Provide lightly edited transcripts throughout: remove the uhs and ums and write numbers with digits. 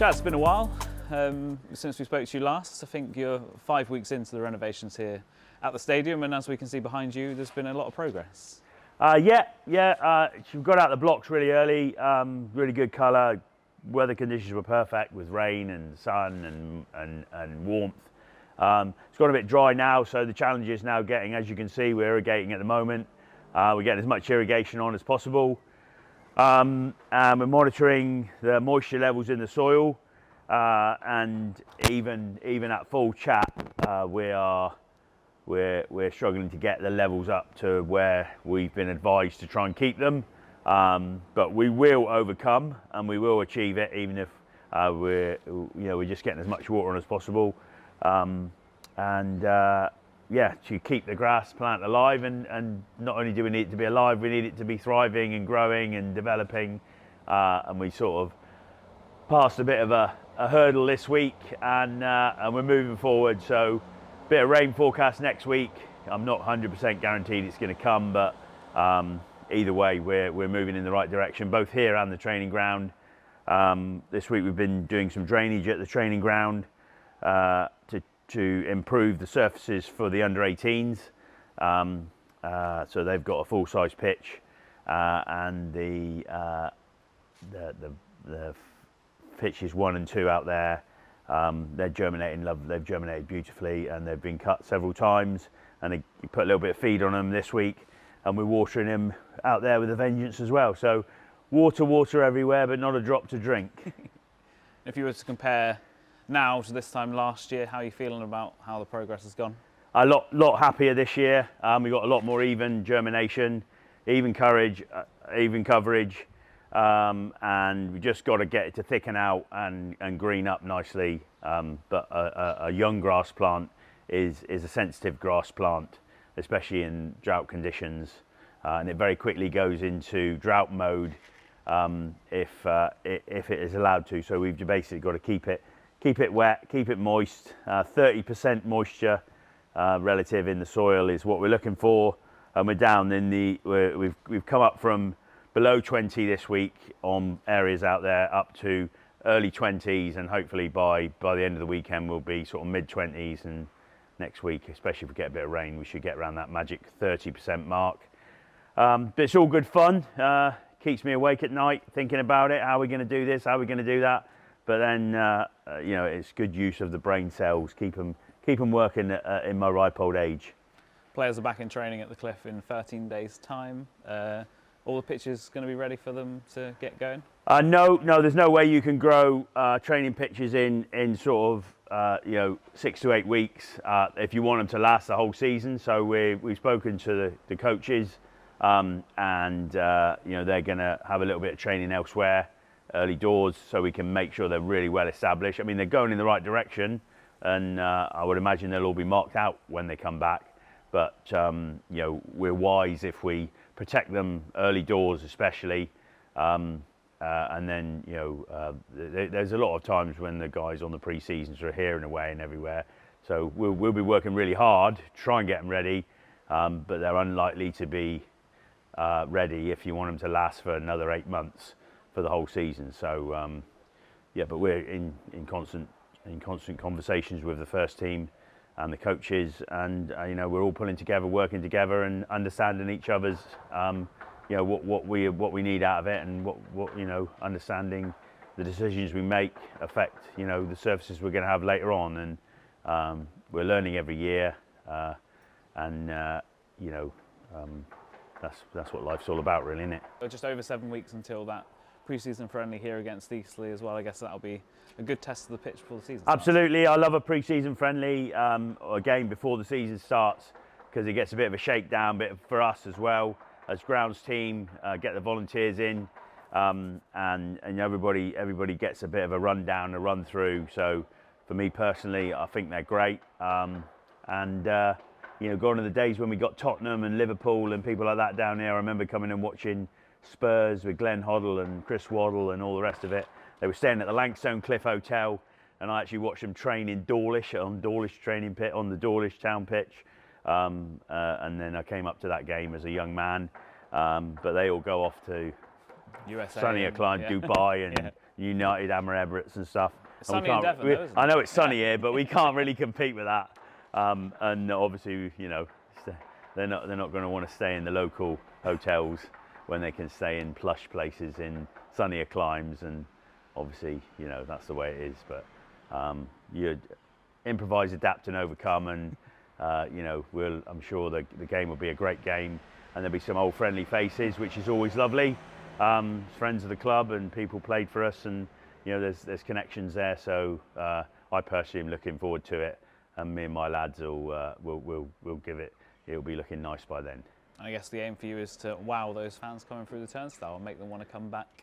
Chaz, it's been a while since we spoke to you last. I think you're 5 weeks into the renovations here at the stadium, and as we can see behind you, there's been a lot of progress. We've got out the blocks really early, really good colour. Weather conditions were perfect with rain and sun and warmth. It's got a bit dry now, so the challenge is now getting, as you can see, we're irrigating at the moment. We're getting as much irrigation on as possible. And we're monitoring the moisture levels in the soil, and even at full chat, we're struggling to get the levels up to where we've been advised to try and keep them. But we will overcome and we will achieve it, even if we're just getting as much water on as possible. To keep the grass plant alive, and not only do we need it to be alive, we need it to be thriving and growing and developing. And we sort of passed a bit of a hurdle this week, and we're moving forward. So a bit of rain forecast next week. I'm not 100% guaranteed it's going to come, but either way, we're moving in the right direction, both here and the training ground. This week we've been doing some drainage at the training ground to improve the surfaces for the under-18s. So they've got a full-size pitch, and the pitches 1 and 2 out there, they're germinating. They've germinated beautifully, and they've been cut several times. And they put a little bit of feed on them this week, and we're watering them out there with a vengeance as well. So water everywhere, but not a drop to drink. If you were to compare now to this time last year, how are you feeling about how the progress has gone? A lot happier this year. We got a lot more even germination, even coverage, and we just got to get it to thicken out and green up nicely. But a young grass plant is a sensitive grass plant, especially in drought conditions, and it very quickly goes into drought mode if it is allowed to. So we've basically got to keep it wet, keep it moist. 30% moisture relative in the soil is what we're looking for, and we're down in we've come up from below 20 this week on areas out there up to early 20s, and hopefully by the end of the weekend we'll be sort of mid 20s, and next week, especially if we get a bit of rain, we should get around that magic 30% mark. But it's all good fun. Keeps me awake at night thinking about it. How are we going to do this? How are we going to do that? But then, it's good use of the brain cells. Keep them working in my ripe old age. Players are back in training at the Cliff in 13 days' time. All the pitches going to be ready for them to get going? No, there's no way you can grow training pitches in sort of 6 to 8 weeks if you want them to last the whole season. So we've spoken to the coaches, and they're going to have a little bit of training elsewhere, early doors, so we can make sure they're really well established. I mean, they're going in the right direction, and I would imagine they'll all be marked out when they come back. But we're wise if we protect them early doors, especially. And then there's a lot of times when the guys on the pre-seasons are here and away and everywhere. So we'll be working really hard to try and get them ready, but they're unlikely to be ready if you want them to last for another 8 months for the whole season. So but we're in constant conversations with the first team and the coaches, and we're all pulling together, working together, and understanding each other's what we need out of it, and what understanding the decisions we make affect the services we're going to have later on. And we're learning every year, and that's what life's all about, really, isn't it? Just over 7 weeks until that pre-season friendly here against Eastleigh as well. I guess that'll be a good test of the pitch before the season starts. Absolutely, I love a pre-season friendly, again before the season starts, because it gets a bit of a shakedown bit for us as well as grounds team, get the volunteers in, and everybody gets a bit of a rundown, a run through. So for me personally, I think they're great, gone are the days when we got Tottenham and Liverpool and people like that down here. I remember coming and watching Spurs with Glenn Hoddle and Chris Waddle and all the rest of it. They were staying at the Langstone Cliff Hotel, and I actually watched them train in Dawlish, on Dawlish training pit, on the Dawlish town pitch. And then I came up to that game as a young man, but they all go off to USA, sunnier clime, Dubai and United, Emirates and stuff. It's sunny in Devon, though, isn't it? I know it's sunny here, but we can't really compete with that. And obviously, you know, they're not going to want to stay in the local hotels when they can stay in plush places in sunnier climes. And obviously, you know, that's the way it is. But you improvise, adapt, and overcome. And you know, I'm sure the game will be a great game, and there'll be some old friendly faces, which is always lovely. Friends of the club and people played for us, and you know, there's connections there. So I personally am looking forward to it, and me and my lads will give it. It'll be looking nice by then. I guess the aim for you is to wow those fans coming through the turnstile and make them want to come back,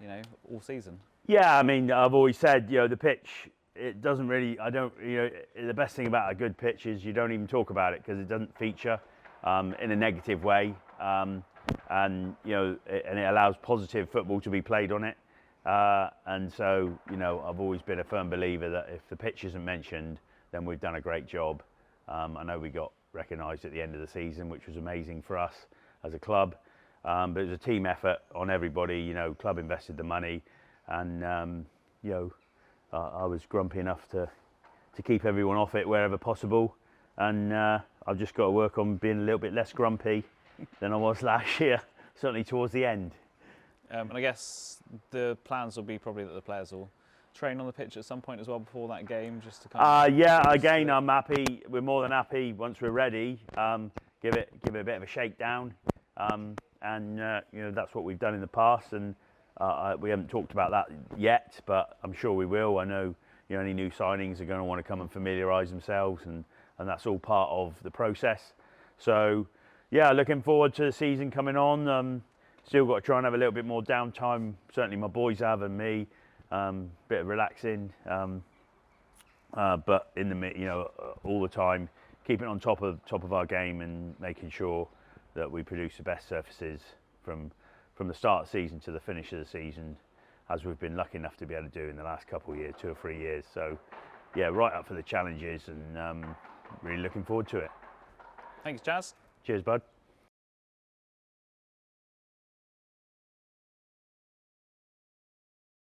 you know, all season. Yeah, I mean, I've always said, you know, the pitch, it doesn't really, you know, the best thing about a good pitch is you don't even talk about it because it doesn't feature in a negative way. And, you know, and it allows positive football to be played on it. And so, you know, I've always been a firm believer that if the pitch isn't mentioned, then we've done a great job. I know we got recognised at the end of the season, which was amazing for us as a club. But it was a team effort on everybody. You know, club invested the money, and you know, I was grumpy enough to keep everyone off it wherever possible, and I've just got to work on being a little bit less grumpy than I was last year, certainly towards the end. And I guess the plans will be probably that the players will train on the pitch at some point as well before that game, just to kind of... Yeah, again, I'm happy. We're more than happy once we're ready. Give it a bit of a shakedown, and you know, that's what we've done in the past, and we haven't talked about that yet, but I'm sure we will. I know, you know, any new signings are going to want to come and familiarise themselves, and that's all part of the process. So, yeah, looking forward to the season coming on. Still got to try and have a little bit more downtime. Certainly, my boys have, and me. Bit of relaxing, but in the, you know, all the time keeping on top of our game and making sure that we produce the best surfaces from the start of the season to the finish of the season, as we've been lucky enough to be able to do in the last couple of years, 2 or 3 years. So yeah, right up for the challenges, and really looking forward to it. Thanks, Chaz. Cheers, bud.